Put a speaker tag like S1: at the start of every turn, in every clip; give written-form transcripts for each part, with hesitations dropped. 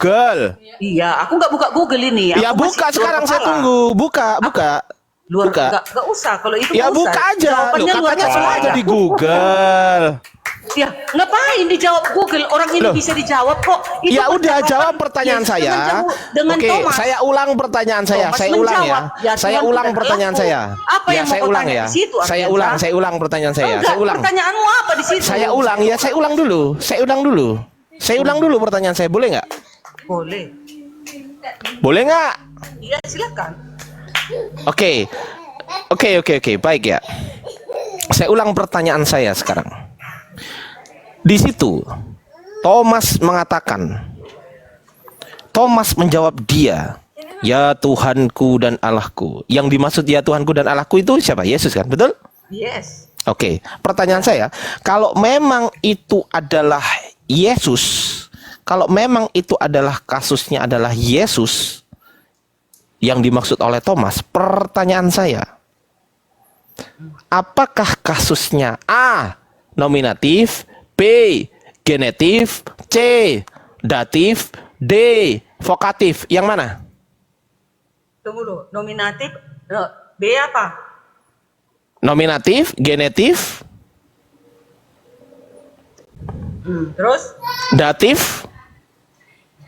S1: Google.
S2: Iya, aku nggak buka Google ini.
S1: Ya
S2: Aku
S1: buka
S2: masih
S1: sekarang,
S2: luar
S1: saya
S2: kepala.
S1: tunggu. Buka.
S2: Luar,
S1: Buka.
S2: nggak usah. Kalau itu
S1: Ya
S2: nggak
S1: buka
S2: usah.
S1: aja. Loh,
S2: Jawabannya luar
S1: katanya
S2: kepala
S1: semua ada
S2: aja.
S1: di Google.
S2: Ya, ngapain dijawab Google? Orang ini
S1: Loh.
S2: bisa dijawab kok. Itu
S1: Ya udah,
S2: percakapan
S1: jawab pertanyaan
S2: Yesus
S1: saya.
S2: dengan
S1: Oke,
S2: Thomas.
S1: saya ulang pertanyaan saya.
S2: Thomas
S1: Saya ulang ya.
S2: menjawab, ya
S1: Saya
S2: Tuhanku
S1: ulang
S2: dan
S1: pertanyaan
S2: Allahku.
S1: saya.
S2: Apa
S1: Ya
S2: yang mau
S1: saya
S2: kau
S1: ulang
S2: tanya
S1: ya.
S2: di situ,
S1: Saya
S2: Ardiansa?
S1: ulang pertanyaan saya.
S2: Enggak,
S1: Saya ulang.
S2: pertanyaanmu apa di situ?
S1: Saya ulang ya, saya ulang dulu. Saya ulang dulu pertanyaan saya, boleh nggak?
S2: Boleh.
S1: Boleh nggak?
S2: Iya, silakan.
S1: Oke, baik ya. Saya ulang pertanyaan saya sekarang. Di situ, Thomas menjawab dia, ya Tuhanku dan Allahku. Yang dimaksud ya Tuhanku dan Allahku itu siapa? Yesus kan, betul?
S2: Yes.
S1: Oke, pertanyaan saya, kalau memang itu adalah Yesus, kalau memang itu adalah kasusnya adalah Yesus yang dimaksud oleh Thomas, pertanyaan saya, apakah kasusnya A. nominatif, B. genetif, C. datif, D. vokatif? Yang mana?
S2: Tunggu dulu. Nominatif. B apa?
S1: Nominatif, genetif,
S2: Terus?
S1: datif.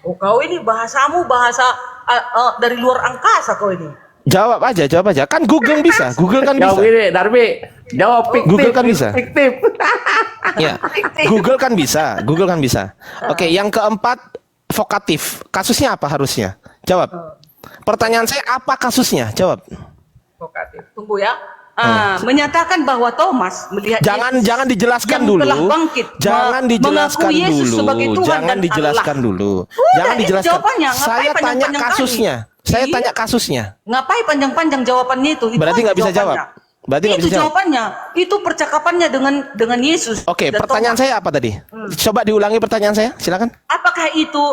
S2: Oh, kau ini bahasamu bahasa dari luar angkasa kau ini.
S1: Jawab aja. Kan Google bisa.
S3: Jawab ini, Darmi. Jawab fiktif.
S1: Google kan bisa.
S3: Fiktif.
S1: Ya, Google kan bisa. Oke, yang keempat, vokatif. Kasusnya apa harusnya? Jawab. Pertanyaan saya, apa kasusnya? Jawab.
S2: Vokatif. Tunggu ya. Menyatakan bahwa Thomas melihat
S1: Jangan dijelaskan
S2: yang
S1: dulu.
S2: telah bangkit,
S1: Jangan dijelaskan
S2: mengaku Yesus
S1: dulu.
S2: sebagai Tuhan
S1: Jangan
S2: dan
S1: dijelaskan
S2: Allah.
S1: dulu.
S2: Udah,
S1: Jangan
S2: itu
S1: dijelaskan.
S2: jawabannya. Ngapain
S1: Saya tanya
S2: panjang-panjang
S1: kasusnya. Saya
S2: Iya.
S1: tanya kasusnya.
S2: Ngapain panjang-panjang jawabannya itu?
S1: Berarti
S2: aja
S1: nggak bisa jawab.
S2: jawabannya.
S1: Berarti nggak
S2: Itu
S1: bisa jawab.
S2: jawabannya. Itu percakapannya dengan Yesus.
S1: Oke,
S2: dan
S1: pertanyaan
S2: Thomas.
S1: saya apa tadi? Coba diulangi pertanyaan saya, silakan.
S2: Apakah itu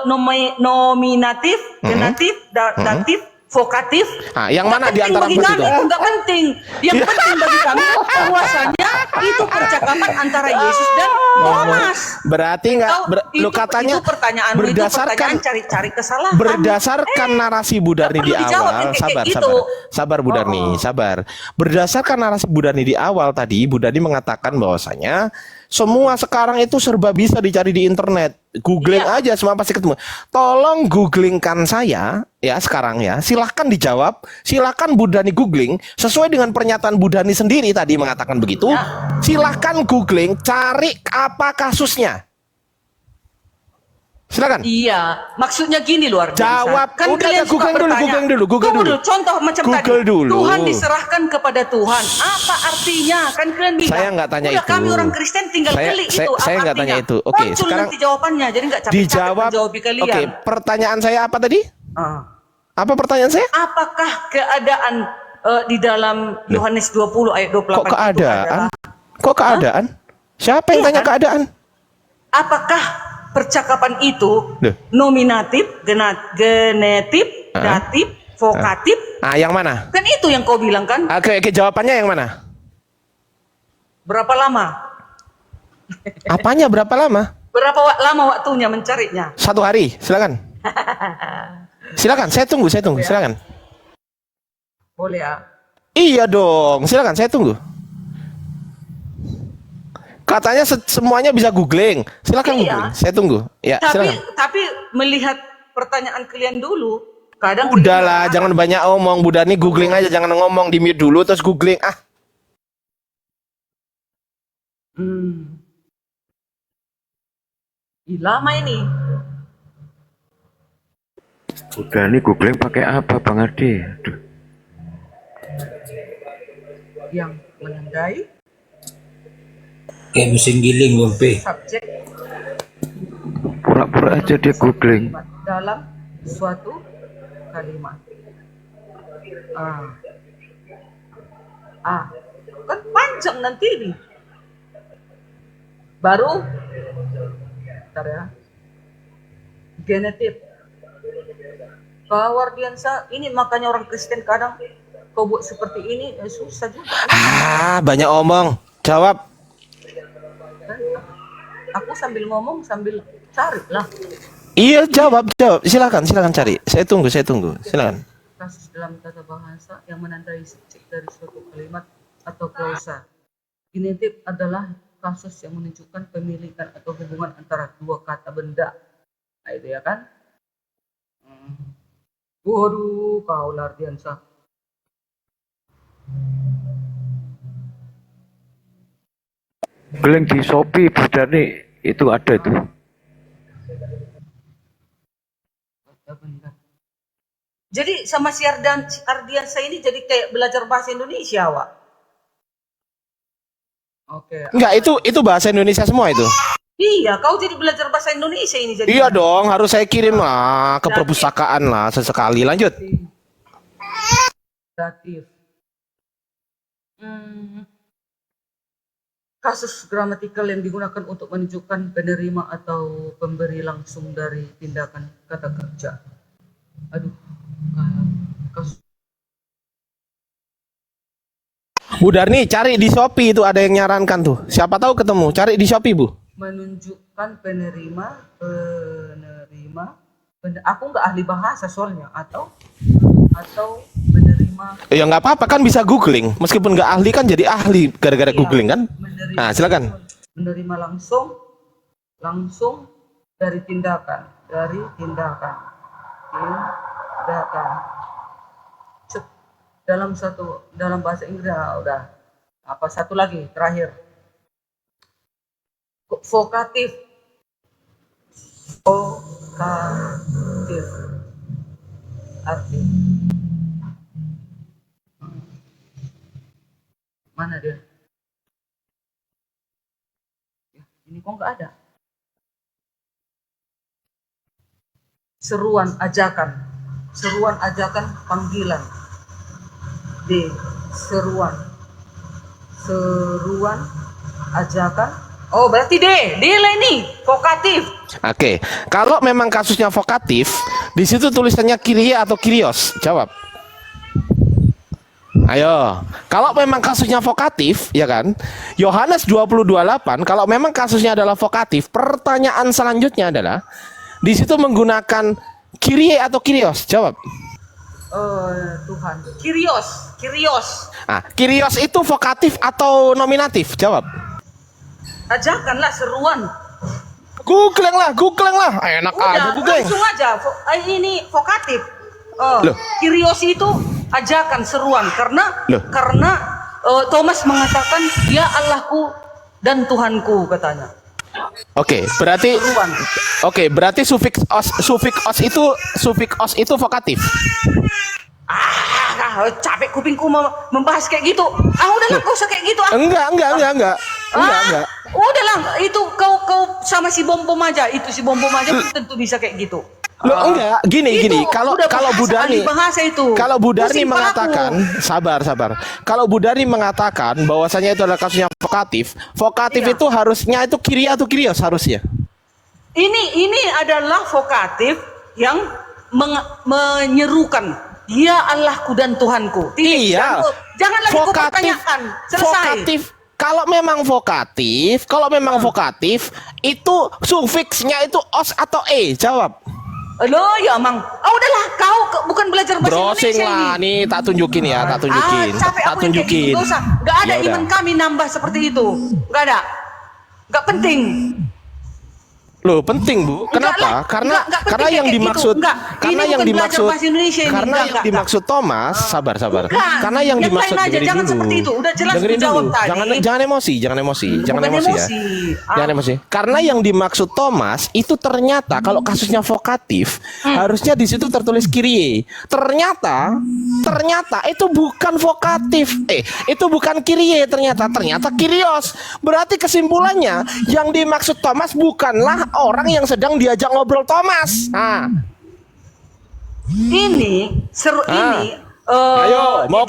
S2: nominatif, genatif, datif, vokatif?
S1: Yang mana di antara
S2: bagi
S1: empat
S2: kami?
S1: itu?
S2: Enggak penting. Yang penting bagi kami bahwasanya itu percakapan antara Yesus dan Thomas.
S1: Berarti nggak lu katanya
S2: itu pertanyaanmu,
S1: berdasarkan
S2: itu pertanyaan cari-cari kesalahan.
S1: berdasarkan narasi Bu Darni di
S2: perlu dijawab
S1: awal.
S2: yang kayak
S1: Sabar.
S2: gitu.
S1: Sabar Bu Darni, sabar. Berdasarkan narasi Bu Darni di awal tadi, Bu Darni mengatakan bahwasanya semua sekarang itu serba bisa dicari di internet. Googling aja semua pasti ketemu. Tolong googlingkan saya ya sekarang ya. Silahkan dijawab. Silahkan Bu Darni googling sesuai dengan pernyataan Bu Darni sendiri tadi mengatakan begitu. Silahkan googling, cari apa kasusnya. Silakan.
S2: Iya, maksudnya gini luar biasa.
S1: Jawab.
S2: Kan
S1: Udah,
S2: kalian suka
S1: Google
S2: bertanya.
S1: Google dulu.
S2: Contoh macam
S1: Google
S2: tadi.
S1: dulu.
S2: Tuhan diserahkan kepada Tuhan. Apa artinya? Kan kalian bilang.
S1: Saya nggak tanya
S2: udah,
S1: itu.
S2: kami orang Kristen tinggal klik itu. Apa
S1: Saya nggak tanya
S2: artinya?
S1: itu. Oke,
S2: Muncul
S1: sekarang
S2: nanti jawabannya. Jadi nggak capek-capek
S1: dijawab.
S2: menjawab kalian.
S1: Oke, pertanyaan saya apa tadi? Apa pertanyaan saya?
S2: Apakah keadaan di dalam Yohanes 20 ayat 28
S1: Kok keadaan?
S2: itu adalah,
S1: Kok keadaan? Siapa yang tanya
S2: kan?
S1: keadaan?
S2: apakah percakapan itu
S1: Duh.
S2: nominatif, genetif, datif, vokatif?
S1: Yang mana?
S2: Kan itu yang kau bilang kan?
S1: Oke, jawabannya yang mana?
S2: Berapa lama?
S1: Apanya berapa lama?
S2: Berapa lama waktunya mencarinya?
S1: 1 hari, silakan. Silakan, saya tunggu, silakan.
S2: Boleh ya?
S1: Iya dong, silakan, saya tunggu. Katanya semuanya bisa googling. Silakan
S2: Iya.
S1: googling, saya tunggu. Ya, silakan.
S2: Tapi melihat pertanyaan kalian dulu, kadang
S1: Udahlah, jangan banyak omong. Bu Darni googling aja, jangan ngomong, di mute dulu terus googling.
S2: lama ini.
S3: Udah nih googling pakai apa Bang Ade? Aduh.
S2: Yang menandai
S4: Kayak mesin giling Bang P.
S2: subjek
S3: Pura-pura aja dia googling.
S2: dalam suatu kalimat. Kan panjang nanti ini. Baru bentar ya. Genetif. Ardiansa, ini makanya orang Kristen kadang kau buat seperti ini susah juga.
S1: Banyak omong. Jawab.
S2: Aku sambil ngomong sambil cari lah.
S1: Iya, jawab. Silakan cari. Saya tunggu. Silakan.
S2: Kasus dalam tata bahasa yang menandai subjek dari suatu kalimat atau klausa. Genitif adalah kasus yang menunjukkan pemilikan atau hubungan antara dua kata benda. Nah, itu ya kan? Waduh, kau Lardiansa.
S3: Googling di Shopee Budani itu ada itu.
S2: Kata benda. Jadi sama si Ardiansa ini jadi kayak belajar bahasa Indonesia, Wak. Oke.
S1: Enggak, itu bahasa Indonesia semua itu.
S2: Iya, kau jadi belajar bahasa Indonesia ini jadi.
S1: Iya dong, harus saya kirim lah ke perpustakaan lah sesekali. Lanjut.
S2: Datif. Kasus gramatikal yang digunakan untuk menunjukkan penerima atau pemberi langsung dari tindakan kata kerja. Aduh, kasus.
S1: Bu Darni, cari di Shopee itu ada yang nyarankan tuh. Siapa tahu ketemu. Cari di Shopee, Bu.
S2: Menunjukkan aku nggak ahli bahasa soalnya atau menerima
S1: Ya nggak apa-apa kan bisa googling. Meskipun nggak ahli kan jadi ahli gara-gara googling kan. Nah, silakan.
S2: menerima langsung dari tindakan dalam bahasa Inggris. Udah apa satu lagi terakhir vokatif arti mana dia ya, ini kok nggak ada. Seruan ajakan panggilan. D. Seruan ajakan. Oh, berarti D lah ini vokatif.
S1: Oke. Kalau memang kasusnya vokatif, di situ tulisannya kirie atau kirios. Jawab. Ayo. Kalau memang kasusnya vokatif, ya kan? Yohanes 20:28, kalau memang kasusnya adalah vokatif, pertanyaan selanjutnya adalah di situ menggunakan kirie atau kirios. Jawab.
S2: Tuhan. Kirios.
S1: Nah, kirios itu vokatif atau nominatif? Jawab.
S2: Ajakanlah seruan.
S1: Googling lah. Enak aja googling.
S2: Langsung aja. Ini vokatif.
S1: Loh.
S2: Kirios itu ajakan seruan karena Thomas mengatakan dia Allahku dan Tuhanku katanya.
S1: Oke, berarti sufiks os itu vokatif.
S2: Capek kupingku membahas kayak gitu. Udahlah kau usah kayak gitu.
S1: Enggak.
S2: Udahlah, itu kau sama si bom aja. Itu si bom aja tentu bisa kayak gitu.
S1: Loh enggak, gini. Kalau Bu Darni, kalau Bu Darni mengatakan, sabar. Kalau Bu Darni mengatakan bahwasanya itu adalah kasusnya vokatif
S2: Iya.
S1: itu harusnya itu kiri atau kirios harusnya.
S2: Ini adalah vokatif yang menyerukan. Dia Allahku dan Tuhanku.
S1: Iya.
S2: Jangan lagi kau pertanyakan. Selesai.
S1: Kalau memang vokatif itu sufiksnya itu os atau e. Jawab.
S2: Loh ya Mang. Udahlah kau bukan belajar bahasa
S1: Browsing
S2: Indonesia
S1: lah
S2: ini.
S1: nih, tak tunjukin.
S2: Capek aku yang kayak gitu. Gak usah. Gak ada
S1: Ya
S2: iman
S1: udah.
S2: kami nambah seperti itu. Gak ada. Gak penting.
S1: Loh penting Bu, kenapa? Karena yang dimaksud dimaksud Thomas, sabar. Karena yang dimaksud
S2: lain aja,
S1: dengerin
S2: jangan
S1: dulu.
S2: seperti itu. Udah jelas
S1: Dengerin
S2: dijawab
S1: dulu.
S2: tadi.
S1: Jangan emosi ya. Jangan emosi. Karena yang dimaksud Thomas itu ternyata kalau kasusnya vokatif harusnya di situ tertulis kirie. Ternyata itu bukan vokatif. Itu bukan kirie ternyata kirios. Berarti kesimpulannya yang dimaksud Thomas bukanlah orang yang sedang diajak ngobrol Thomas.
S2: Ini
S1: Ayo mau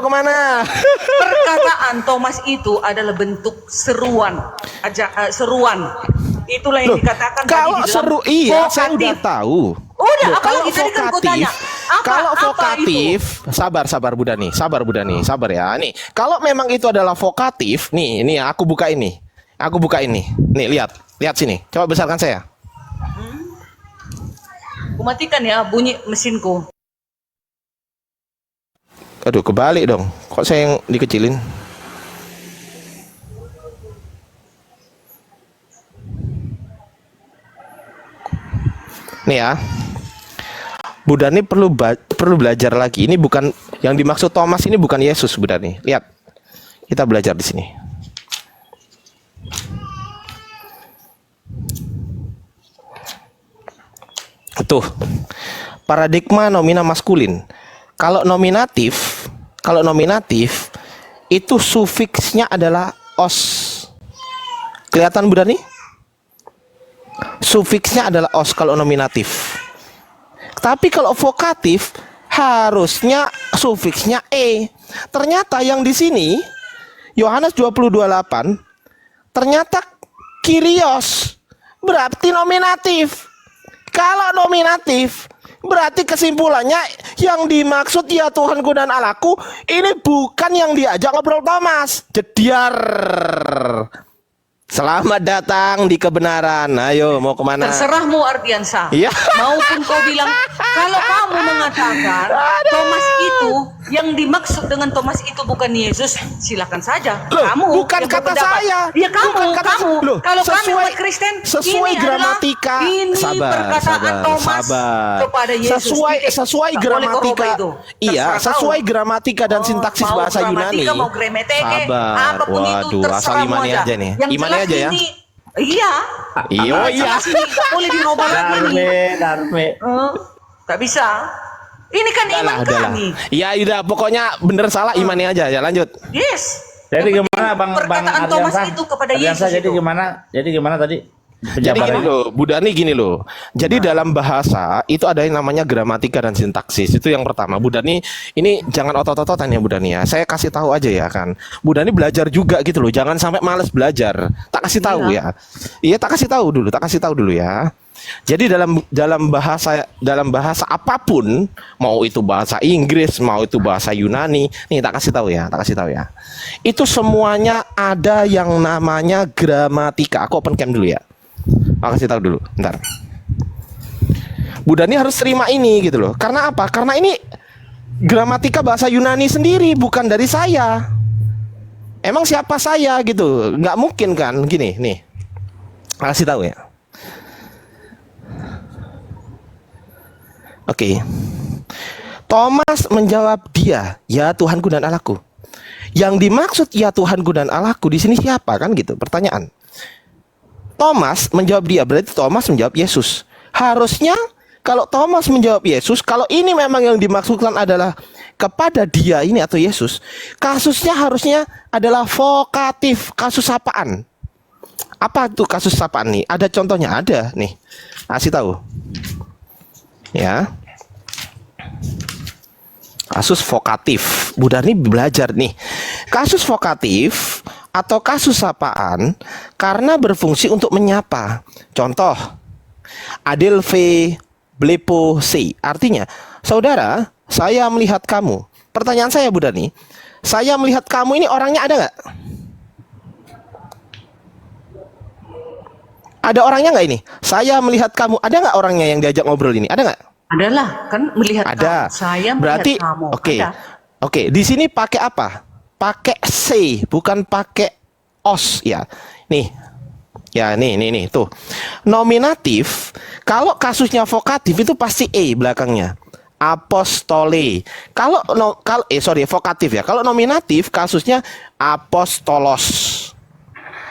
S1: kemana?
S2: Perkataan Thomas itu adalah bentuk seruan. Seruan. Itulah yang dikatakan
S1: Kalau
S2: tadi di dalam
S1: seru iya saya
S2: vokatif.
S1: udah tahu.
S2: Udah,
S1: Loh,
S2: apalagi tadi kan kau tanya.
S1: Kalau
S2: Apa
S1: vokatif, sabar Bu Dani, sabar ya. Nih, kalau memang itu adalah vokatif, nih aku buka ini. Nih, lihat sini. Coba besarkan saya.
S2: Kumatikan ya bunyi mesinku.
S1: Aduh, kebalik dong. Kok saya yang dikecilin? Nih ya. Bu Dani perlu belajar lagi. Ini bukan yang dimaksud Thomas, ini bukan Yesus, Bu Dani. Lihat. Kita belajar di sini. Tuh. Paradigma nomina maskulin. Kalau nominatif itu sufiksnya adalah os. Kelihatan Bu Dani? Sufiksnya adalah os kalau nominatif. Tapi kalau vokatif harusnya sufiksnya e. Ternyata yang di sini Yohanes 20:28 ternyata kyrios berarti nominatif. Kalau nominatif berarti kesimpulannya yang dimaksud ya Tuhanku dan Allahku ini bukan yang diajak ngobrol Thomas. Jediar. Selamat datang di kebenaran. Ayo, mau kemana?
S2: Terserahmu Ardiansa.
S1: Iya.
S2: Maupun kau bilang kalau kamu mengatakan Thomas itu yang dimaksud dengan Thomas itu bukan Yesus, silakan saja.
S1: Loh,
S2: Kamu
S1: bukan
S2: yang
S1: kata
S2: berpendapat.
S1: saya.
S2: Ya kamu,
S1: Bukan kata
S2: kamu.
S1: Loh,
S2: Kalau kami
S1: sesuai-
S2: umat Kristen,
S1: sesuai
S2: ini
S1: gramatika.
S2: adalah, ini perkataan Thomas kepada Yesus.
S1: Sesuai
S2: Tidak boleh kau
S1: gramatika.
S2: rubah itu.
S1: Iya,
S2: Terserah
S1: sesuai
S2: kau.
S1: gramatika dan
S2: Oh,
S1: sintaksis
S2: mau
S1: bahasa Yunani.
S2: gramatika, mau grameteke,
S1: Sabar.
S2: apapun itu
S1: Waduh, asal
S2: terserahmu
S1: imani aja nih.
S2: Yang
S1: Imani
S2: jelas
S1: aja ya.
S2: ini, iya.
S1: Iya, iya.
S2: Jelas ini nggak boleh dirubah lagi nih.
S4: Darme.
S2: Tak bisa. Ini kan iman
S1: Udahlah.
S2: kami.
S1: Iya, udah pokoknya bener salah imani aja. Ya lanjut.
S2: Yes.
S4: Jadi
S2: Yang
S4: gimana
S2: penting
S4: Bang
S2: perkataan Thomas itu kepada Yesus
S4: Jadi
S2: itu.
S4: gimana? Jadi gimana tadi?
S1: Jadi gini
S4: Penjabarannya?
S1: loh, Bu Dani gini loh. Jadi dalam bahasa itu ada yang namanya gramatika dan sintaksis. Itu yang pertama. Bu Dani ini jangan otot-ototan ya Bu Dani ya. Saya kasih tahu aja ya kan. Bu Dani belajar juga gitu loh. Jangan sampai males belajar. Tak kasih tahu ya. Iya, tak kasih tahu dulu ya. Jadi dalam bahasa apapun, mau itu bahasa Inggris, mau itu bahasa Yunani, nih tak kasih tahu ya. Itu semuanya ada yang namanya gramatika. Aku open cam dulu ya. Aku kasih tahu dulu, bentar. Bu Dani harus terima ini gitu loh. Karena apa? Karena ini gramatika bahasa Yunani sendiri, bukan dari saya. Emang siapa saya gitu? Nggak mungkin kan? Gini, nih. Aku kasih tahu ya. Oke. Thomas menjawab dia, ya Tuhanku dan Allahku. Yang dimaksud ya Tuhanku dan Allahku di sini siapa kan gitu? Pertanyaan. Thomas menjawab dia, berarti Thomas menjawab Yesus. Harusnya kalau Thomas menjawab Yesus, kalau ini memang yang dimaksudkan adalah kepada dia ini atau Yesus, kasusnya harusnya adalah vokatif, kasus sapaan. Apa tuh kasus sapaan nih? Ada contohnya, ada nih. Kasih tahu. Ya. Kasus vokatif. Bu Dani belajar nih. Kasus vokatif atau kasus sapaan karena berfungsi untuk menyapa. Contoh, Adil V Blepo C. Artinya, saudara, saya melihat kamu. Pertanyaan saya Bu Dani, saya melihat kamu ini orangnya ada nggak? Ada orangnya nggak ini? Saya melihat kamu. Ada nggak orangnya yang diajak ngobrol ini? Ada nggak?
S2: Adalah kan melihat
S1: Ada.
S2: kamu. Saya melihat
S1: Berarti
S2: kamu.
S1: oke.
S2: Ada.
S1: Oke, di sini pakai apa? Pakai C, bukan pakai os ya. Nih. Ya, nih tuh. Nominatif kalau kasusnya vokatif itu pasti e belakangnya. Apostole. Kalau vokatif ya. Kalau nominatif kasusnya apostolos.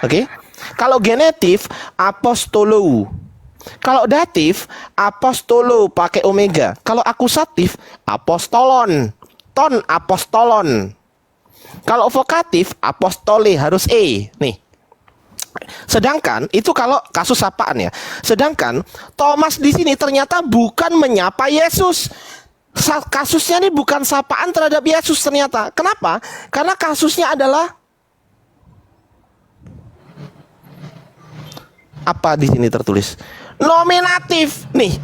S1: Oke? Kalau genetif apostolo. Kalau datif apostolo pakai omega. Kalau akusatif apostolon. Ton apostolon. Kalau vokatif apostole harus e. Nih. Sedangkan itu kalau kasus sapaan ya. Sedangkan Thomas di sini ternyata bukan menyapa Yesus. Kasusnya ini bukan sapaan terhadap Yesus ternyata. Kenapa? Karena kasusnya adalah apa di sini tertulis? Nominatif. Nih.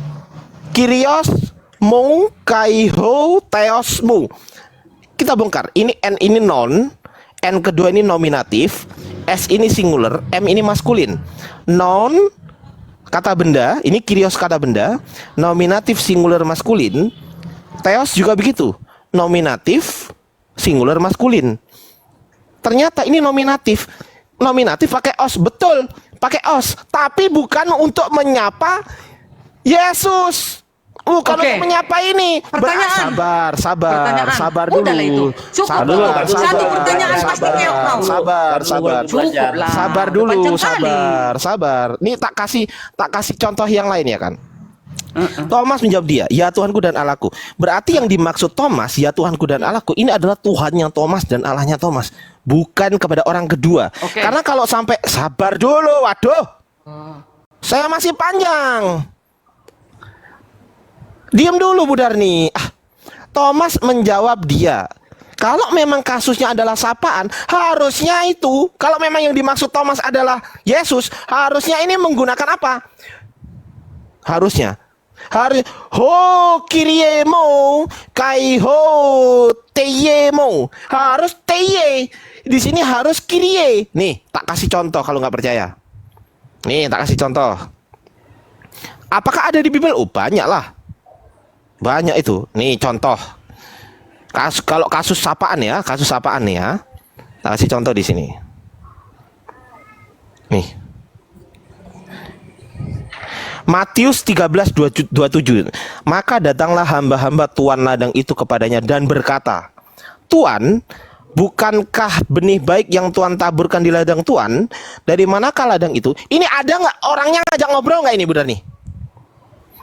S1: Kyrios mou kaiho theosmu. Kita bongkar. Ini n ini non, n kedua ini nominatif, s ini singular, m ini maskulin. Non kata benda, ini kyrios kata benda, nominatif singular maskulin. Theos juga begitu, nominatif singular maskulin. Ternyata ini nominatif. Nominatif pakai os, betul, pakai os, tapi bukan untuk menyapa Yesus. Bukan
S2: Oke.
S1: untuk menyapa ini.
S2: Pertanyaan. Pertanyaan.
S1: Sabar dulu.
S2: Udah lah itu. Cukup
S1: Sabar
S2: dulu.
S1: dulu.
S2: Satu pertanyaan pasti keok kau.
S1: Sabar.
S2: Cukup lah.
S1: Sabar dulu,
S2: Panjang kali.
S1: sabar. Nih tak kasih contoh yang lain ya kan. Thomas menjawab dia, ya Tuhanku dan Allahku. Berarti yang dimaksud Thomas, ya Tuhanku dan Allahku, ini adalah Tuhannya Thomas dan Allahnya Thomas, bukan kepada orang kedua.
S2: Oke.
S1: Karena kalau sampai sabar dulu, waduh, saya masih panjang. Diam dulu Bu Darni. Thomas menjawab dia, kalau memang kasusnya adalah sapaan, harusnya itu, kalau memang yang dimaksud Thomas adalah Yesus, harusnya ini menggunakan apa? Harus ho kiriemo kai ho teyemo, harus teye di sini, harus kirie. Nih tak kasih contoh kalau nggak percaya. Nih tak kasih contoh. Apakah ada di Bible? Banyak lah, banyak itu. Nih contoh. Kalau kasus sapaan ya, nih ya. Tak kasih contoh di sini. Nih. Matius 13:27. Maka datanglah hamba-hamba tuan ladang itu kepadanya dan berkata, Tuan, bukankah benih baik yang Tuan taburkan di ladang Tuan? Dari manakah ladang itu? Ini ada nggak orangnya ngajak ngobrol nggak ini Bu Darni?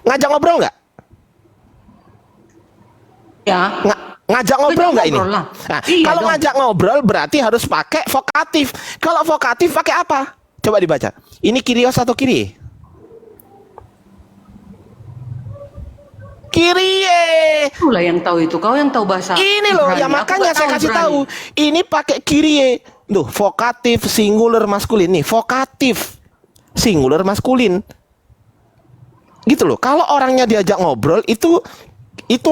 S1: Ngajak ngobrol nggak?
S2: Ya.
S1: Ngajak ngobrol nggak ini?
S2: Ngobrol lah.
S1: Nah,
S2: Iya
S1: kalau
S2: dong.
S1: ngajak ngobrol berarti harus pakai vokatif. Kalau vokatif pakai apa? Coba dibaca. Ini kyrios atau kirie? Kirie.
S2: Itulah yang tahu itu. Kau yang tahu bahasa.
S1: Ini loh,
S2: Ibrani.
S1: ya
S2: Aku
S1: makanya
S2: nggak
S1: saya kasih
S2: Ibrani.
S1: tahu. Ini pakai kirie. Tuh, vokatif singular maskulin nih, vokatif singular maskulin. Gitu loh. Kalau orangnya diajak ngobrol itu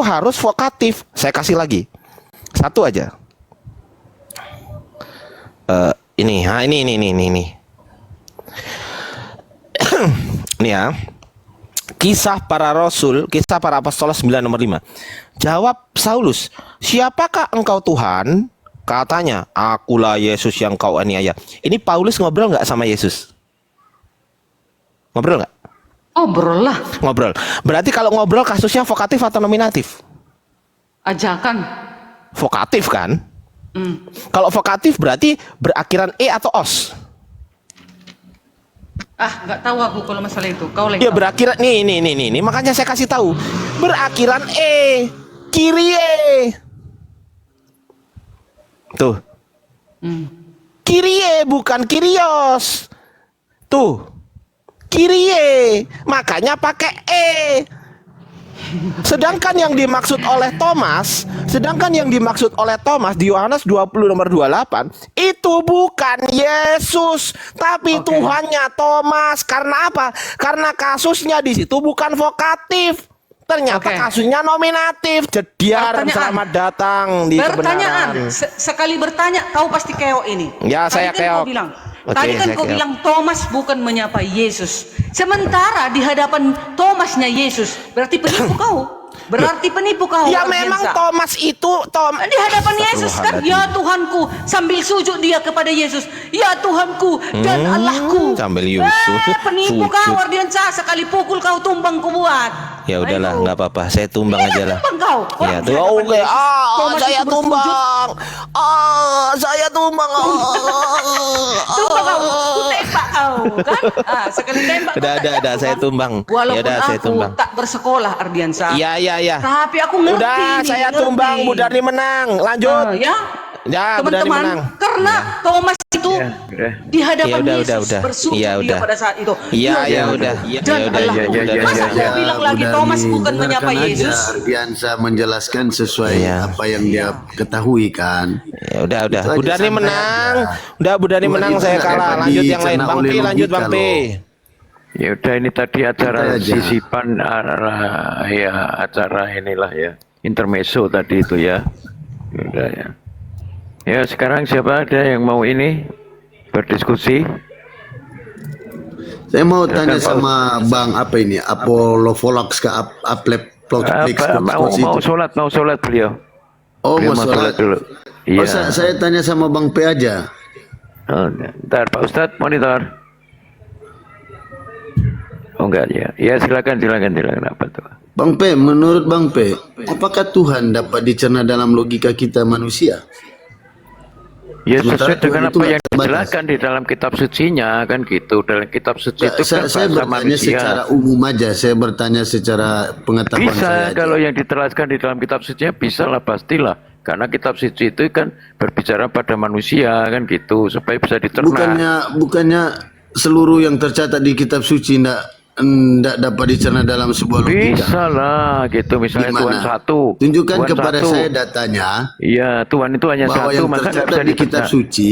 S1: harus vokatif. Saya kasih lagi. Satu aja. Ini. Ini ya. Kisah para Rasul, Kisah para Apostol 9 nomor 5. Jawab Saulus, siapakah engkau Tuhan? Katanya, akulah Yesus yang kau aniaya. Ini Paulus ngobrol nggak sama Yesus? Ngobrol nggak?
S2: Ngobrol lah.
S1: Ngobrol. Berarti kalau ngobrol kasusnya vokatif atau nominatif?
S2: Ajakan.
S1: Vokatif kan? Kalau vokatif berarti berakhiran e atau os?
S2: Nggak tahu aku kalau masalah itu. Kau lagi.
S1: Ya berakhiran nih. Makanya saya kasih tahu. Berakhiran e, kirie. Tuh. Kirie bukan kyrios. Tuh. Kirie. Makanya pakai e. Sedangkan yang dimaksud oleh Thomas di Yohanes 20 nomor 28 itu bukan Yesus, tapi
S2: Oke.
S1: Tuhannya Thomas. Karena apa? Karena kasusnya di situ bukan vokatif. Ternyata
S2: Oke.
S1: kasusnya nominatif. Jediar
S2: Pertanyaan.
S1: selamat datang di
S2: Pertanyaan.
S1: kebenaran.
S2: Sekali bertanya, kau pasti keok ini.
S1: Ya, saya
S2: Tadi kan
S1: keok.
S2: kau bilang.
S1: Oke,
S2: Tadi kan
S1: saya
S2: kau
S1: keok.
S2: bilang Thomas bukan menyapa Yesus. Sementara di hadapan Thomasnya Yesus, berarti penipu kau. Berarti penipu kau.
S1: Ya
S2: Ardiansa.
S1: memang Thomas itu
S2: Di hadapan Yesus kan, ya Tuhanku, sambil sujud dia kepada Yesus, ya Tuhanku dan Allahku.
S1: sambil Yesus
S2: Penipu
S1: sujud.
S2: kau Ardiansa, sekali pukul kau tumbang ku buat.
S1: Ya udahlah,
S2: Ayo.
S1: nggak apa-apa. Saya tumbang aja lah.
S2: Tumbang kau.
S1: Ya
S2: Orang
S1: tuh,
S2: di hadapan
S1: oke.
S2: Yesus, Thomas
S1: Saya
S2: itu bersujud.
S1: tumbang. Saya tumbang.
S2: Tumbang kau, ku tembak kau kan? Sekali tembak kau tak
S1: Udah,
S2: jatuh,
S1: saya
S2: kan?
S1: tumbang.
S2: Walaupun
S1: Ya udah, saya
S2: aku
S1: tumbang.
S2: tak bersekolah Ardiansa,
S1: Iya.
S2: tapi aku ngerti.
S1: Udah,
S2: nih,
S1: saya
S2: ngerti.
S1: tumbang. Bu Darni menang. Lanjut.
S2: Ya,
S1: Ya, Bu Darni
S2: teman-teman,
S1: menang.
S2: karena Thomas itu
S3: udah.
S2: di hadapan
S1: Ya,
S2: Yesus
S1: udah.
S2: bersujud
S1: Iya,
S2: dia
S1: udah.
S2: pada saat itu.
S1: Iya,
S2: Ya,
S1: ya
S2: Tuhan.
S1: udah.
S2: Dan
S1: Ya udah,
S2: Allahku.
S3: ya,
S2: Masa
S3: ya,
S2: kau
S3: ya.
S2: bilang lagi
S4: Bu
S2: Thomas
S4: Darni,
S2: bukan menyapa
S4: dengarkan aja
S2: Yesus?
S4: Ardiansa menjelaskan sesuai
S1: Iya.
S4: apa yang dia ketahui kan.
S1: Ya udah.
S4: Itu aja,
S1: Bu Darni
S4: santai
S1: menang.
S4: aja.
S1: Udah, Bu Darni
S4: Tuhan
S1: menang.
S4: itu
S1: Saya
S4: nggak
S1: kalah.
S4: dapat
S1: Lanjut yang lain.
S4: dicerna
S1: Bang
S4: oleh
S1: P, lanjut
S4: logika
S1: Bang P.
S4: loh.
S3: Ya udah, ini tadi acara
S4: Santai aja.
S3: sisipan ya acara inilah ya. Intermezzo tadi itu ya. Udah ya. Ya, sekarang siapa ada yang mau ini berdiskusi?
S4: Saya mau
S3: Silakan,
S4: tanya
S3: Pak
S4: sama Bang apa ini? Apolofolax ke Apleflox
S3: mau sholat beliau.
S4: Oh,
S3: Beliau
S4: mau
S3: mau sholat
S4: sholat.
S3: dulu.
S4: Oh,
S3: Iya.
S4: saya tanya sama Bang P aja.
S3: Oh, ntar Pak Ustadz monitor. Oh enggak ya. Ya silakan apa tuh?
S4: Bang P, menurut Bang P, apakah Tuhan dapat dicerna dalam logika kita manusia?
S3: Ya
S4: Sementara
S3: sesuai dengan
S4: Tuhan itu
S3: apa yang
S4: nggak terbatas.
S3: dijelaskan di dalam kitab sucinya kan gitu. Dalam kitab suci itu kan
S4: Saya
S3: bahasa
S4: bertanya
S3: manusia.
S4: secara umum aja, saya bertanya secara pengetahuan saya
S3: Bisa
S4: aja.
S3: kalau yang diteraskan di dalam kitab suci bisa lah pastilah. Karena kitab suci itu kan berbicara pada manusia kan gitu supaya bisa diterima.
S4: Bukannya seluruh yang tercatat di kitab suci ndak dapat dicerna dalam sebuah logika.
S3: Bisa lah gitu misalnya
S4: Gimana?
S3: Tuhan satu.
S4: Tunjukkan
S3: Tuhan
S4: kepada
S3: satu.
S4: saya datanya
S3: Iya Tuhan itu hanya
S4: bahwa
S3: satu
S4: yang
S3: masa nggak
S4: tercatat
S3: bisa
S4: di kitab
S3: dicerna.
S4: suci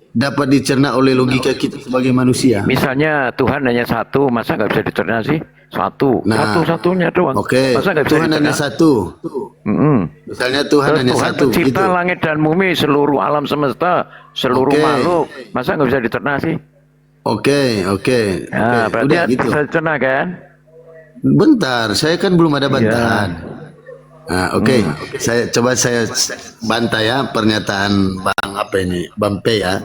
S4: dapat dicerna oleh logika kita sebagai manusia.
S3: Misalnya Tuhan hanya satu masa nggak bisa dicerna sih? Satu.
S4: Nah,
S3: Satu-satunya doang.
S4: Oke,
S3: Masa nggak bisa
S4: Tuhan
S3: dicerna?
S4: hanya satu.
S3: Misalnya
S4: Misalnya Tuhan hanya
S3: Tuhan
S4: satu
S3: pencipta
S4: gitu.
S3: langit dan bumi, seluruh alam semesta, seluruh
S4: Oke.
S3: makhluk. Masa nggak bisa dicerna sih?
S4: Oke.
S3: Nah, berarti
S4: Udah gitu.
S3: bisa dicerna kan?
S4: Bentar, saya kan belum ada bantahan. Nah, oke. Saya bantah ya pernyataan Bang apa ini? Bang P ya.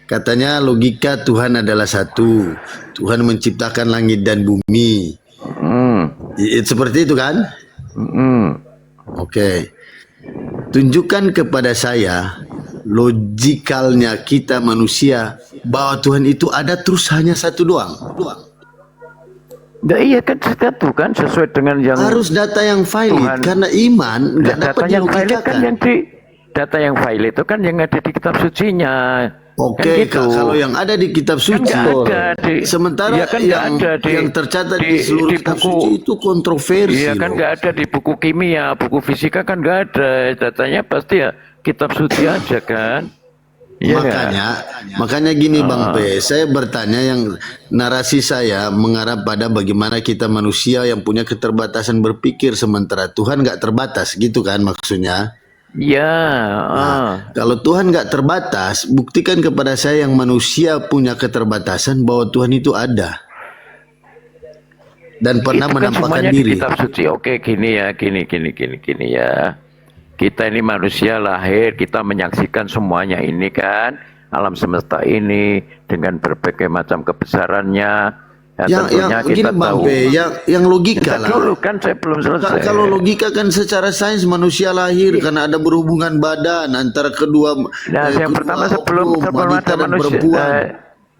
S4: Katanya logika Tuhan adalah satu. Tuhan menciptakan langit dan bumi. Seperti itu kan? Oke. Tunjukkan kepada saya logikalnya kita manusia bahwa Tuhan itu ada terus hanya satu doang.
S3: Ya, iya kan satu kan sesuai dengan yang
S4: Harus data yang valid
S3: Tuhan.
S4: karena iman nggak
S3: data
S4: dapat
S3: yang valid kan
S4: dilogikakan.
S3: data yang valid itu kan yang ada di kitab sucinya.
S4: Oke,
S3: kan gitu.
S4: kalau yang ada di kitab
S3: Kan
S4: suci,
S3: nggak ada di,
S4: sementara
S3: ya kan nggak ada
S4: yang tercatat di seluruh
S3: di
S4: kitab
S3: buku,
S4: suci itu kontroversi.
S3: iya kan
S4: loh.
S3: nggak ada di buku kimia, buku fisika kan nggak ada datanya pasti ya kitab suci aja kan. Iya nggak?
S4: Makanya gini Bang P, saya bertanya yang narasi saya mengarah pada bagaimana kita manusia yang punya keterbatasan berpikir sementara Tuhan nggak terbatas, gitu kan maksudnya?
S3: Ya,
S4: Kalau Tuhan nggak terbatas, buktikan kepada saya yang manusia punya keterbatasan bahwa Tuhan itu ada dan pernah
S3: itu kan
S4: menampakkan
S3: semuanya di
S4: diri.
S3: kitab suci. Oke, gini ya, gini ya. Kita ini manusia lahir, kita menyaksikan semuanya ini kan, alam semesta ini dengan berbagai macam kebesarannya. Ya, tentunya
S4: Gini
S3: kita
S4: Bang
S3: tahu.
S4: P, yang logika
S3: Bentar
S4: lah.
S3: dulu kan saya belum selesai.
S4: Kalau logika kan secara sains manusia lahir karena ada berhubungan badan antara kedua.
S3: Nah, yang pertama sebelum
S4: wanita
S3: ada
S4: dan
S3: manusia.
S4: perempuan.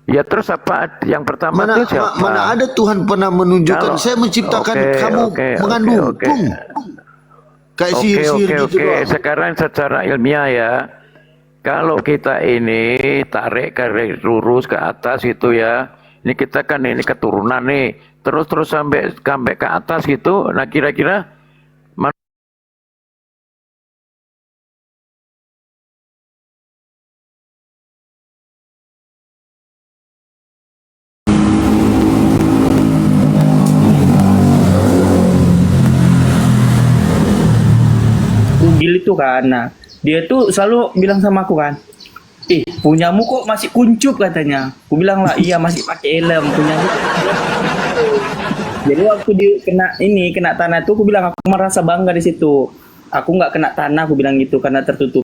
S3: Ya terus apa? Yang pertama itu siapa?
S4: Mana ada Tuhan pernah menunjukkan saya menciptakan kamu mengandung. Pung. Kayak sihir-sihir gitu doang.
S3: Sekarang secara ilmiah ya, kalau kita ini tarik garis lurus ke atas gitu ya, ini kita kan ini keturunan nih, terus sampai ke atas gitu, nah kira-kira
S5: Ugil itu kan, nah dia tuh selalu bilang sama aku kan, punyamu kok masih kuncup katanya. Aku bilang lah iya masih pakai helm punyamu. Jadi waktu dia kena tanah tuh aku bilang aku merasa bangga di situ. Aku nggak kena tanah aku bilang gitu karena tertutup.